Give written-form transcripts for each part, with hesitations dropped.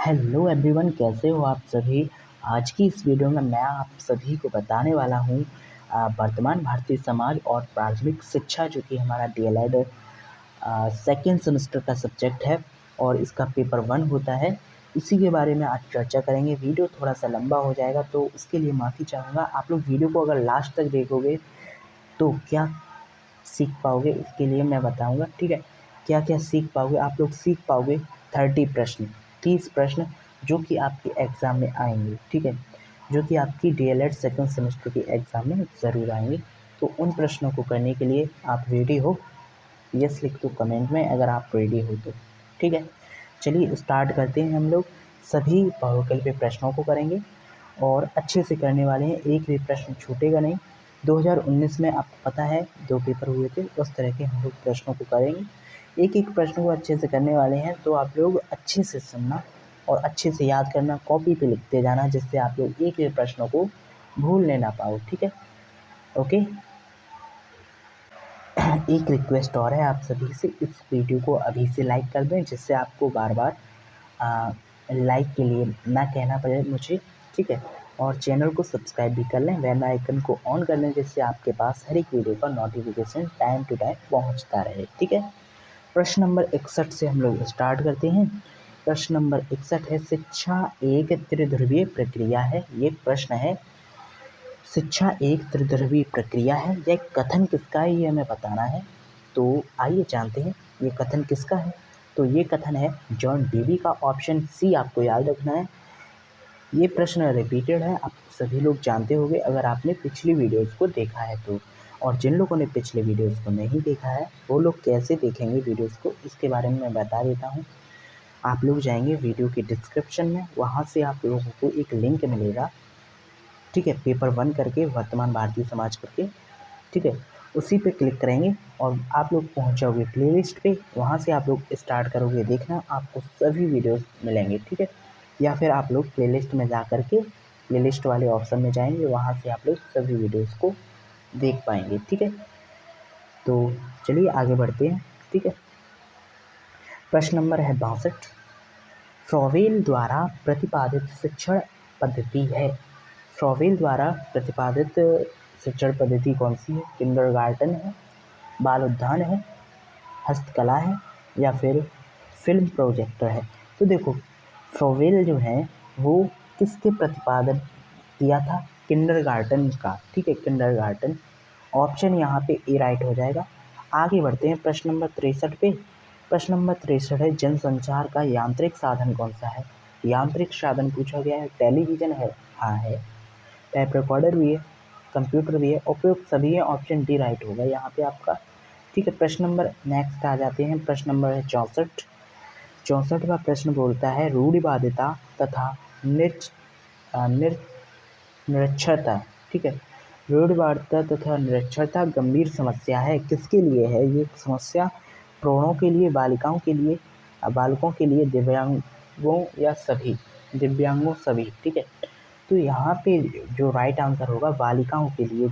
Hello everyone, कैसे हो आप सभी। आज की इस वीडियो में मैं आप सभी को बताने वाला हूँ वर्तमान भारतीय समाज और प्राथमिक शिक्षा, जो कि हमारा डीएलएड सेकेंड सेमेस्टर का सब्जेक्ट है और इसका पेपर 1 होता है। इसी के बारे में आज चर्चा करेंगे। वीडियो थोड़ा सा लंबा हो जाएगा तो उसके लिए माफ़ी चाहूँगा। आप लोग वीडियो को अगर लास्ट तक देखोगे तो क्या सीख पाओगे, इसके लिए मैं बताऊंगा। ठीक है, क्या क्या सीख पाओगे। आप लोग सीख पाओगे 30 प्रश्न जो कि आपके एग्ज़ाम में आएंगे। ठीक है, जो कि आपकी डीएलएड सेकंड सेमेस्टर के एग्ज़ाम में ज़रूर आएंगे। तो उन प्रश्नों को करने के लिए आप रेडी हो? यस लिख दो कमेंट में अगर आप रेडी हो तो। ठीक है, चलिए स्टार्ट करते हैं। हम लोग सभी बहुविकल्प पे प्रश्नों को करेंगे और अच्छे से करने वाले हैं, एक भी प्रश्न छूटेगा नहीं। 2019 में आपको पता है 2 पेपर हुए थे, उस तरह के हम लोग प्रश्नों को करेंगे। एक एक प्रश्न को अच्छे से करने वाले हैं, तो आप लोग अच्छे से सुनना और अच्छे से याद करना, कॉपी पे लिखते जाना, जिससे आप लोग एक एक प्रश्नों को भूलने ना पाओ। ठीक है, ओके। एक रिक्वेस्ट और है आप सभी से, इस वीडियो को अभी से लाइक कर दें, जिससे आपको बार बार लाइक के लिए ना कहना पड़े मुझे। ठीक है, और चैनल को सब्सक्राइब भी कर लें, बेल आइकन को ऑन कर लें, जिससे आपके पास हर एक वीडियो का नोटिफिकेशन टाइम टू टाइम पहुंचता रहे। ठीक है, प्रश्न नंबर 61 से हम लोग स्टार्ट करते हैं। प्रश्न नंबर 61 है, शिक्षा एक त्रिध्रुवीय प्रक्रिया है। ये प्रश्न है, शिक्षा एक त्रिध्रुवीय प्रक्रिया है, यह कथन किसका है, ये हमें बताना है। तो आइए जानते हैं ये कथन किसका है। तो ये कथन है जॉन डेवी का। ऑप्शन सी आपको याद रखना है। ये प्रश्न रिपीटेड है, आप सभी लोग जानते होंगे अगर आपने पिछली वीडियोस को देखा है तो। और जिन लोगों ने पिछले वीडियोस को नहीं देखा है वो लोग कैसे देखेंगे वीडियोस को, इसके बारे में मैं बता देता हूँ। आप लोग जाएंगे वीडियो के डिस्क्रिप्शन में, वहाँ से आप लोगों को एक लिंक मिलेगा। ठीक है, पेपर 1 करके वर्तमान भारतीय समाज करके। ठीक है, उसी पे क्लिक करेंगे और आप लोग पहुंच जाओगे प्लेलिस्ट पे। वहाँ से आप लोग स्टार्ट करोगे देखना, आपको सभी वीडियोस मिलेंगे। ठीक है, या फिर आप लोग प्लेलिस्ट में जा कर के प्लेलिस्ट वाले ऑप्शन में जाएंगे, वहाँ से आप लोग सभी वीडियोस को देख पाएंगे। ठीक है, तो चलिए आगे बढ़ते हैं। ठीक है, प्रश्न नंबर है 62। फ्रॉवेल द्वारा प्रतिपादित शिक्षण पद्धति है। फ्रॉवेल द्वारा प्रतिपादित शिक्षण पद्धति कौन सी है? किंडरगार्टन है, बाल उद्यान है, हस्तकला है, या फिर फिल्म प्रोजेक्टर है। तो देखो, फ्रॉवेल जो है वो किसके प्रतिपादन किया था? किंडरगार्टन का। ठीक है, किंडरगार्टन। ऑप्शन यहाँ पे ए राइट हो जाएगा। आगे बढ़ते हैं प्रश्न नंबर 63 पे। प्रश्न नंबर 63 है, जनसंचार का यांत्रिक साधन कौन सा है? यांत्रिक साधन पूछा गया है। टेलीविज़न है, हाँ है। टैप रिकॉर्डर भी है, कंप्यूटर भी है, उपयुक्त सभी है। ऑप्शन डी राइट होगा यहाँ पे आपका। ठीक है, प्रश्न नंबर नेक्स्ट आ जाते हैं। प्रश्न नंबर है 64। 64वां प्रश्न बोलता है, रूढ़िवादिता तथा निरक्षरता। ठीक है, रूढ़िवादिता तथा निरक्षरता गंभीर समस्या है। किसके लिए है ये समस्या? प्रौढ़ों के लिए, बालिकाओं के लिए, बालकों के लिए, दिव्यांगों या सभी? दिव्यांगों, सभी। ठीक है, तो यहाँ पे जो राइट आंसर होगा बालिकाओं के लिए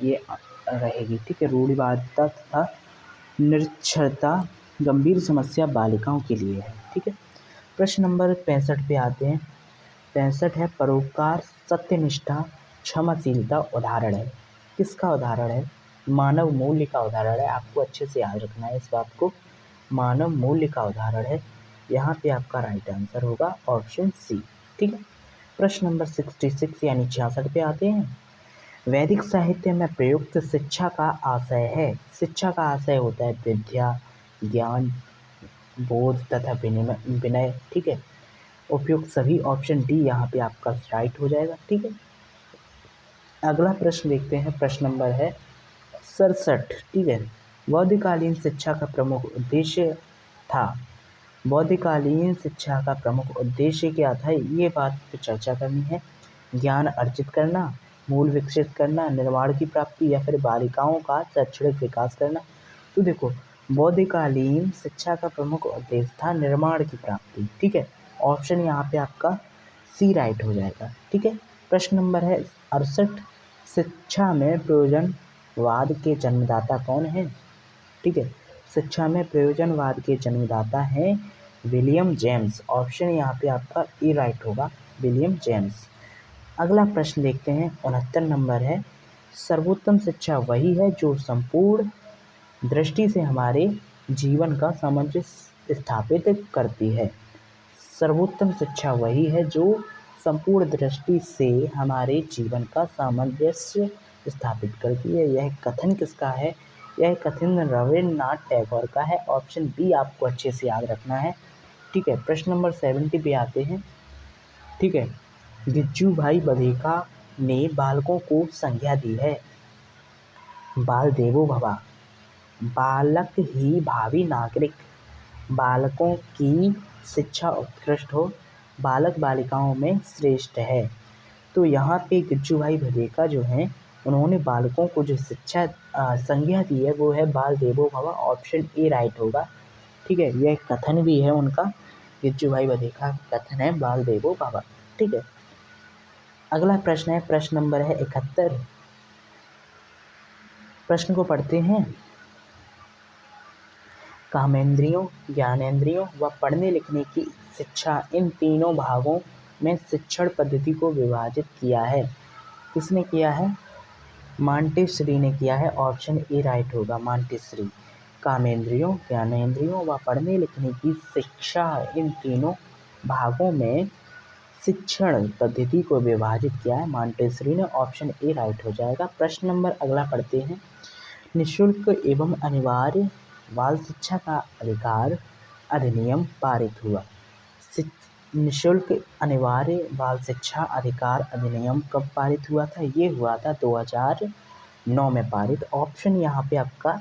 ये रहेगी। ठीक है, रूढ़िवादिता तथा निरक्षरता गंभीर समस्या बालिकाओं के लिए है। ठीक है, प्रश्न नंबर 65 पे आते हैं। 65 है, परोपकार सत्यनिष्ठा क्षमाशीलता उदाहरण है। किसका उदाहरण है? मानव मूल्य का उदाहरण है। आपको अच्छे से याद रखना है इस बात को, मानव मूल्य का उदाहरण है। यहाँ पे आपका राइट आंसर होगा ऑप्शन सी। ठीक है, प्रश्न नंबर 66 यानी 66 पे आते हैं। वैदिक साहित्य में प्रयुक्त शिक्षा का आशय है। शिक्षा का आशय होता है विद्या, ज्ञान, बोध तथा विनय। ठीक है, उपयुक्त सभी। ऑप्शन डी यहाँ पे आपका राइट हो जाएगा। ठीक है, अगला प्रश्न देखते हैं। प्रश्न नंबर है 67। ठीक है, बौद्धकालीन शिक्षा का प्रमुख उद्देश्य था। बौद्धकालीन शिक्षा का प्रमुख उद्देश्य क्या था, ये बात पे चर्चा करनी है। ज्ञान अर्जित करना, मूल विकसित करना, निर्माण की प्राप्ति, या फिर बालिकाओं का शैक्षणिक विकास करना। तो देखो, बौद्धकालीन शिक्षा का प्रमुख उद्देश्य था निर्माण की प्राप्ति। ठीक है, ऑप्शन यहाँ पे आपका सी राइट हो जाएगा। ठीक है, प्रश्न नंबर है 68। शिक्षा में प्रयोजनवाद के जन्मदाता कौन है? ठीक है, शिक्षा में प्रयोजनवाद के जन्मदाता हैं विलियम जेम्स। ऑप्शन यहाँ पे आपका ए राइट होगा, विलियम जेम्स। अगला प्रश्न देखते हैं, 69 नंबर है, सर्वोत्तम शिक्षा वही है जो संपूर्ण दृष्टि से हमारे जीवन का सामंजस्य स्थापित करती है। सर्वोत्तम शिक्षा वही है जो संपूर्ण दृष्टि से हमारे जीवन का सामंजस्य स्थापित करती है। यह कथन किसका है? यह कथन रविन्द्रनाथ टैगोर का है। ऑप्शन बी आपको अच्छे से याद रखना है। ठीक है, प्रश्न नंबर 70 पे आते हैं। ठीक है, गिज्जू भाई बधेका ने बालकों को संज्ञा दी है, बाल देवो भवा, बालक ही भावी नागरिक, बालकों की शिक्षा उत्कृष्ट हो, बालक बालिकाओं में श्रेष्ठ है। तो यहाँ पे गिज्जू भाई बधेका जो हैं उन्होंने बालकों को जो शिक्षा संज्ञा दी है वो है बाल देवो भवा। ऑप्शन ए राइट होगा। ठीक है, यह कथन भी है उनका, गिज्जू भाई बधेका का कथन है बाल देवो भवा। ठीक है, अगला प्रश्न है, प्रश्न नंबर है 71। प्रश्न को पढ़ते हैं। कामेंद्रियों, ज्ञानेंद्रियों व पढ़ने लिखने की शिक्षा, इन तीनों भागों में शिक्षण पद्धति को विभाजित किया है। किसने किया है? मांटेसरी ने किया है। ऑप्शन ए राइट होगा, मांटेसरी। कामेंद्रियों, ज्ञानेंद्रियों व पढ़ने लिखने की शिक्षा, इन तीनों भागों में शिक्षण पद्धति को विभाजित किया है, मांटेसरी ने। ऑप्शन ए राइट हो जाएगा। प्रश्न नंबर अगला पढ़ते हैं। निःशुल्क एवं अनिवार्य बाल शिक्षा का अधिकार अधिनियम पारित हुआ। निःशुल्क अनिवार्य बाल शिक्षा अधिकार अधिनियम कब पारित हुआ था? ये हुआ था 2009 में पारित। ऑप्शन यहाँ पे आपका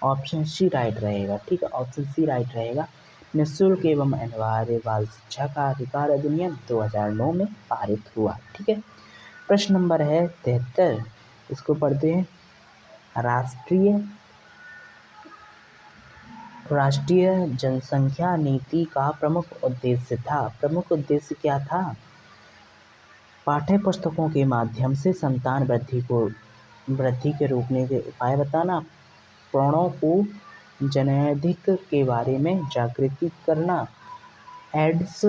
ऑप्शन सी राइट रहेगा। ठीक है, ऑप्शन सी राइट रहेगा। निःशुल्क एवं अनिवार्य बाल शिक्षा का अधिकार अधिनियम 2009 में पारित हुआ। ठीक है, प्रश्न नंबर है 73, इसको पढ़ते हैं। राष्ट्रीय जनसंख्या नीति का प्रमुख उद्देश्य था। प्रमुख उद्देश्य क्या था? पाठ्य पुस्तकों के माध्यम से संतान वृद्धि के रोकने के उपाय बताना, प्राणों को जनैधिक के बारे में जागृति करना, एड्स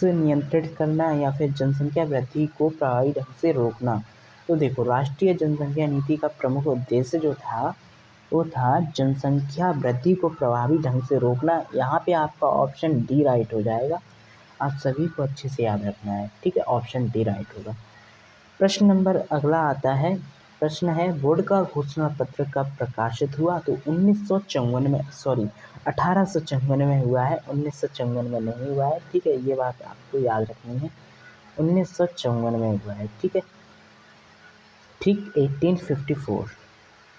नियंत्रित करना, या फिर जनसंख्या वृद्धि को प्रभावी ढंग से रोकना। तो देखो, राष्ट्रीय जनसंख्या नीति का प्रमुख उद्देश्य जो था वो था जनसंख्या वृद्धि को प्रभावी ढंग से रोकना। यहाँ पे आपका ऑप्शन डी राइट हो जाएगा। आप सभी को अच्छे से याद रखना है। ठीक है, ऑप्शन डी राइट होगा। प्रश्न नंबर अगला आता है। प्रश्न है, बोर्ड का घोषणा पत्र कब प्रकाशित हुआ? तो 1854 में हुआ है, 1954 में नहीं हुआ है। ठीक है, ये बात आपको याद रखनी है, 1954 में हुआ है। ठीक है, ठीक 1854।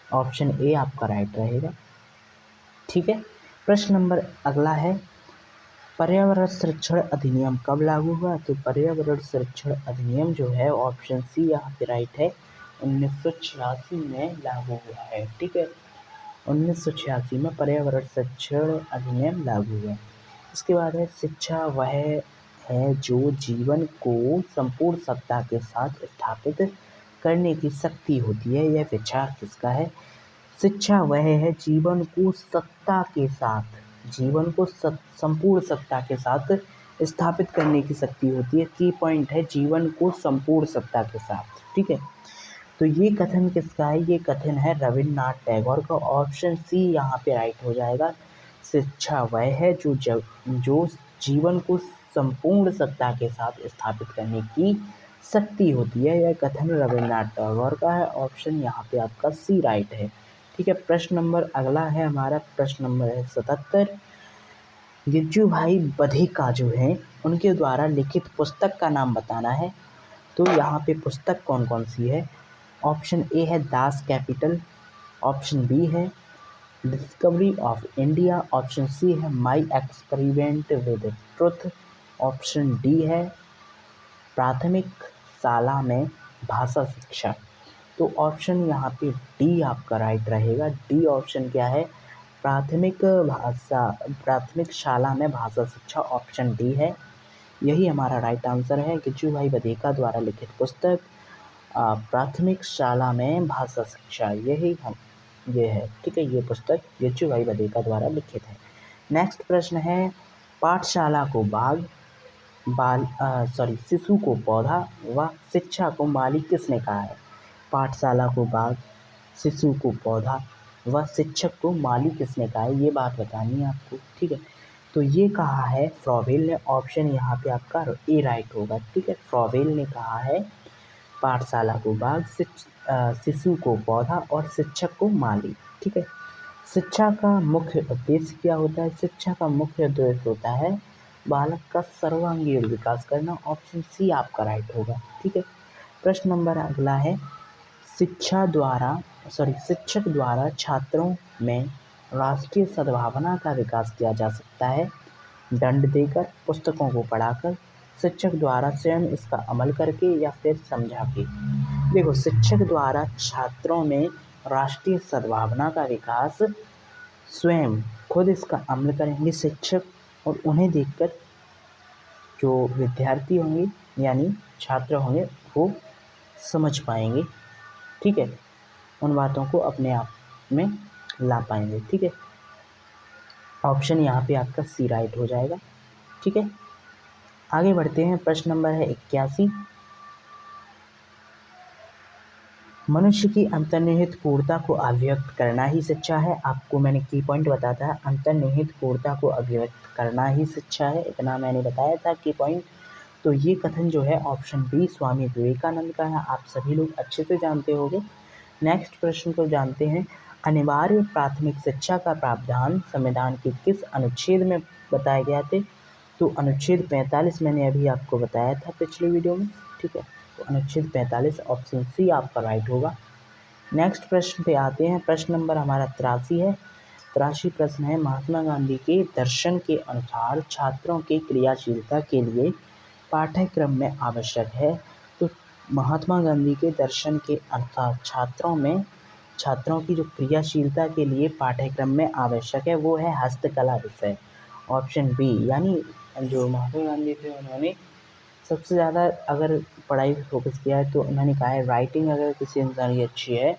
ऑप्शन ए आपका राइट रहेगा। ठीक है, प्रश्न नंबर अगला है, पर्यावरण संरक्षण अधिनियम कब लागू हुआ? तो पर्यावरण संरक्षण अधिनियम जो है ऑप्शन सी यहाँ पे राइट है, 1986 में लागू हुआ है। ठीक है, 1986 में पर्यावरण संरक्षण अधिनियम लागू हुआ। इसके बाद है, शिक्षा वह है जो जीवन को संपूर्ण सत्ता के साथ स्थापित करने की शक्ति होती है। यह विचार किसका है? शिक्षा वह है जीवन को संपूर्ण सत्ता के साथ स्थापित करने की शक्ति होती है। की पॉइंट है, जीवन को संपूर्ण सत्ता के साथ। ठीक है, तो ये कथन किसका है? ये कथन है रविन्द्रनाथ टैगोर का। ऑप्शन सी यहाँ पे राइट हो जाएगा। शिक्षा वह है जो जीवन को संपूर्ण सत्ता के साथ स्थापित करने की शक्ति होती है। यह कथन रविन्द्रनाथ टैगोर का है। ऑप्शन यहाँ पे आपका सी राइट है। ठीक है, प्रश्न नंबर अगला है हमारा, प्रश्न नंबर है 77। गिज्जू भाई बधेका जो हैं उनके द्वारा लिखित पुस्तक का नाम बताना है। तो यहाँ पे पुस्तक कौन कौन सी है? ऑप्शन ए है दास कैपिटल, ऑप्शन बी है Discovery of India, option C है My Experiment with Truth, option D है प्राथमिक शाला में भाषा शिक्षा। तो ऑप्शन यहाँ पे डी आपका राइट रहेगा। डी ऑप्शन क्या है? प्राथमिक शाला में भाषा शिक्षा। ऑप्शन डी है, यही हमारा राइट आंसर है। गिज्जू भाई बधेका द्वारा लिखित पुस्तक प्राथमिक शाला में भाषा शिक्षा, ये है। ठीक है, ये पुस्तक गिज्जू भाई बधेका द्वारा लिखित है। नेक्स्ट प्रश्न है, पाठशाला को शिशु को पौधा व शिक्षा को माली किसने कहा है? पाठशाला को बाग, शिशु को पौधा व शिक्षक को माली किसने कहा है, ये बात बतानी है आपको। ठीक है, तो ये कहा है फ्रॉबेल ने। ऑप्शन यहाँ पे आपका ए राइट होगा। ठीक है, फ्रॉबेल ने कहा है पाठशाला को बाग, शिशु को पौधा और शिक्षक को माली। ठीक है, शिक्षा का मुख्य उद्देश्य क्या होता है? शिक्षा का मुख्य उद्देश्य होता है बालक का सर्वांगीण विकास करना। ऑप्शन सी आपका राइट होगा। ठीक है, प्रश्न नंबर अगला है, शिक्षक द्वारा छात्रों में राष्ट्रीय सद्भावना का विकास किया जा सकता है दंड देकर, पुस्तकों को पढ़ाकर, शिक्षक द्वारा स्वयं इसका अमल करके या फिर समझा के। देखो, शिक्षक द्वारा छात्रों में राष्ट्रीय सद्भावना का विकास स्वयं खुद इसका अमल करेंगे शिक्षक, और उन्हें देखकर जो विद्यार्थी होंगे यानी छात्र होंगे वो समझ पाएंगे। ठीक है, उन बातों को अपने आप में ला पाएंगे। ठीक है, ऑप्शन यहाँ पे आपका सी राइट हो जाएगा। ठीक है, आगे बढ़ते हैं। प्रश्न नंबर है 81, मनुष्य की अंतर्निहित क्रूरता को अभिव्यक्त करना ही शिक्षा है। आपको मैंने की पॉइंट बताया था, अंतर्निहित क्रूरता को अभिव्यक्त करना ही शिक्षा है, इतना मैंने बताया था की पॉइंट। तो ये कथन जो है ऑप्शन बी स्वामी विवेकानंद का है, आप सभी लोग अच्छे से जानते होंगे। नेक्स्ट प्रश्न को जानते हैं, अनिवार्य प्राथमिक शिक्षा का प्रावधान संविधान के किस अनुच्छेद में बताए गए थे? तो अनुच्छेद 45 मैंने अभी आपको बताया था पिछले वीडियो में। ठीक है, तो अनुच्छेद 45 ऑप्शन सी आपका राइट होगा। नेक्स्ट प्रश्न पे आते हैं। प्रश्न नंबर हमारा 83 है। 83 प्रश्न है, महात्मा गांधी के दर्शन के अनुसार छात्रों की क्रियाशीलता के लिए पाठ्यक्रम में आवश्यक है। तो महात्मा गांधी के दर्शन के अनुसार छात्रों की जो क्रियाशीलता के लिए पाठ्यक्रम में आवश्यक है वो है हस्तकला विषय। ऑप्शन बी, यानी जो महात्मा गांधी थे उन्होंने सबसे ज़्यादा अगर पढ़ाई पर फोकस किया है तो उन्होंने कहा है राइटिंग अगर किसी इंसान की अच्छी है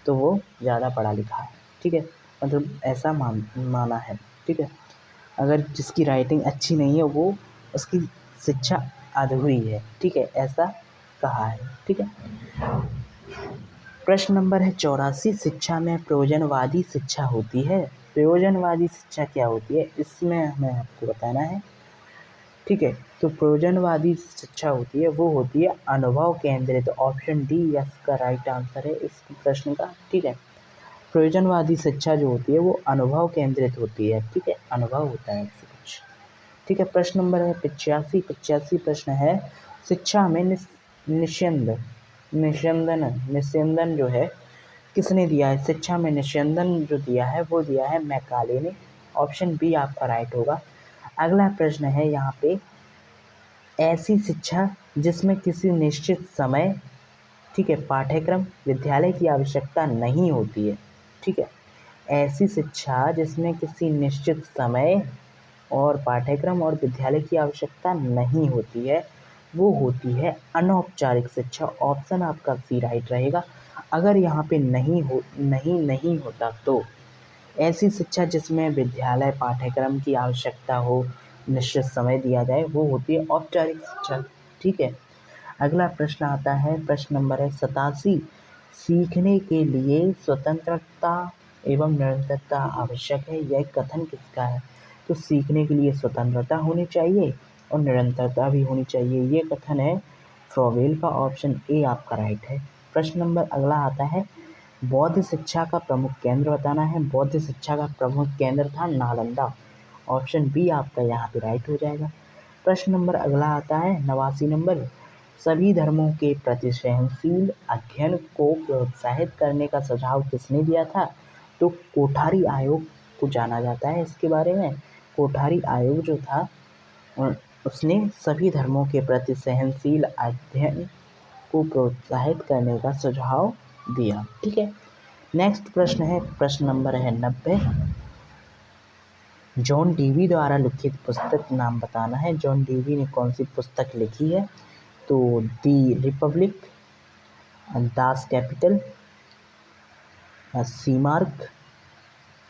तो वो ज़्यादा पढ़ा लिखा है। ठीक है, मतलब ऐसा माना है। ठीक है, अगर जिसकी राइटिंग अच्छी नहीं है वो उसकी शिक्षा अधूरी है। ठीक है, ऐसा कहा है। ठीक है, प्रश्न नंबर है 84, शिक्षा में प्रयोजनवादी शिक्षा होती है। प्रयोजनवादी शिक्षा क्या होती है, इसमें हमें आपको बताना है। ठीक है, तो प्रयोजनवादी शिक्षा होती है वो होती है अनुभव केंद्रित। ऑप्शन डी इसका राइट आंसर है इस प्रश्न का। ठीक है, प्रयोजनवादी शिक्षा जो होती है वो अनुभव केंद्रित होती है। ठीक है, अनुभव होता है इससे कुछ। ठीक है, प्रश्न नंबर है 85 प्रश्न है, शिक्षा में निस्यंदन जो है किसने दिया है? शिक्षा में निस्यंदन जो दिया है वो दिया है मैकाले ने। ऑप्शन बी आपका राइट होगा। अगला प्रश्न है यहाँ पे, ऐसी शिक्षा जिसमें किसी निश्चित समय, ठीक है, पाठ्यक्रम विद्यालय की आवश्यकता नहीं होती है। ठीक है, ऐसी शिक्षा जिसमें किसी निश्चित समय और पाठ्यक्रम और विद्यालय की आवश्यकता नहीं होती है वो होती है अनौपचारिक शिक्षा। ऑप्शन आपका सी राइट रहेगा। अगर यहाँ पे नहीं होता तो ऐसी शिक्षा जिसमें विद्यालय पाठ्यक्रम की आवश्यकता हो, निश्चित समय दिया जाए, वो होती है औपचारिक शिक्षा। ठीक है, अगला प्रश्न आता है, प्रश्न नंबर है 87, सीखने के लिए स्वतंत्रता एवं निरंतरता आवश्यक है, यह कथन किसका है? तो सीखने के लिए स्वतंत्रता होनी चाहिए और निरंतरता भी होनी चाहिए, ये कथन है फ्रॉबेल का। ऑप्शन ए आपका राइट है। प्रश्न नंबर अगला आता है, बौद्ध शिक्षा का प्रमुख केंद्र बताना है। बौद्ध शिक्षा का प्रमुख केंद्र था नालंदा। ऑप्शन बी आपका यहाँ पे राइट हो जाएगा। प्रश्न नंबर अगला आता है 89 नंबर, सभी धर्मों के प्रति सहनशील अध्ययन को प्रोत्साहित करने का सुझाव किसने दिया था? तो कोठारी आयोग को जाना जाता है इसके बारे में। कोठारी आयोग जो था उसने सभी धर्मों के प्रति सहनशील अध्ययन को प्रोत्साहित करने का सुझाव दिया। ठीक है, नेक्स्ट प्रश्न है, प्रश्न नंबर है 90, जॉन डीवी द्वारा लिखित पुस्तक नाम बताना है। जॉन डीवी ने कौन सी पुस्तक लिखी है? तो दी रिपब्लिक, दास कैपिटल, सी मार्क,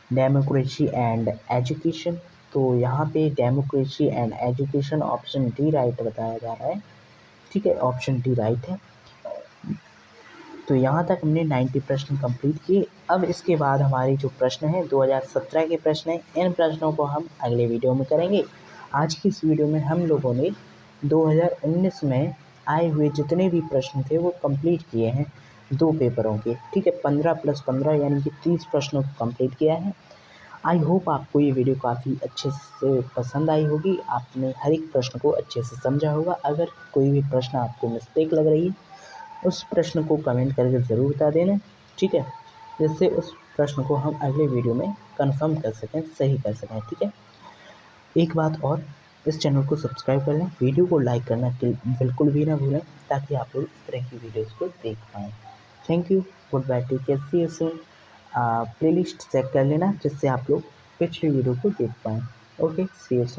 डेमोक्रेसी एंड एजुकेशन, तो यहाँ पे Democracy and Education option D right बताया जा रहा है, ठीक है, ऑप्शन डी राइट है। तो यहाँ तक हमने 90 प्रश्न कंप्लीट किए। अब इसके बाद हमारे जो प्रश्न हैं 2017 के प्रश्न हैं, इन प्रश्नों को हम अगले वीडियो में करेंगे। आज की इस वीडियो में हम लोगों ने 2019 में आए हुए जितने भी प्रश्न थे वो कंप्लीट किए हैं 2 पेपरों के, ठीक है, 15 + 15 यानी कि 30 प्रश्नों को कंप्लीट किया है। आई होप आपको ये वीडियो काफ़ी अच्छे से पसंद आई होगी, आपने हर एक प्रश्न को अच्छे से समझा होगा। अगर कोई भी प्रश्न आपको मिस्टेक लग रही है उस प्रश्न को कमेंट करके ज़रूर बता देना, ठीक है, जिससे उस प्रश्न को हम अगले वीडियो में कंफर्म कर सकें, सही कर सकें, ठीक है। एक बात और, इस चैनल को सब्सक्राइब कर लें, वीडियो को लाइक करना बिल्कुल भी ना भूलें, ताकि आप लोग इस तरह की वीडियोज़ को देख पाएँ। Thank you, goodbye, take care, see you soon. Playlist check कर लेना जिससे आप लोग पिछली वीडियो को देख पाएँ। Okay, see you soon.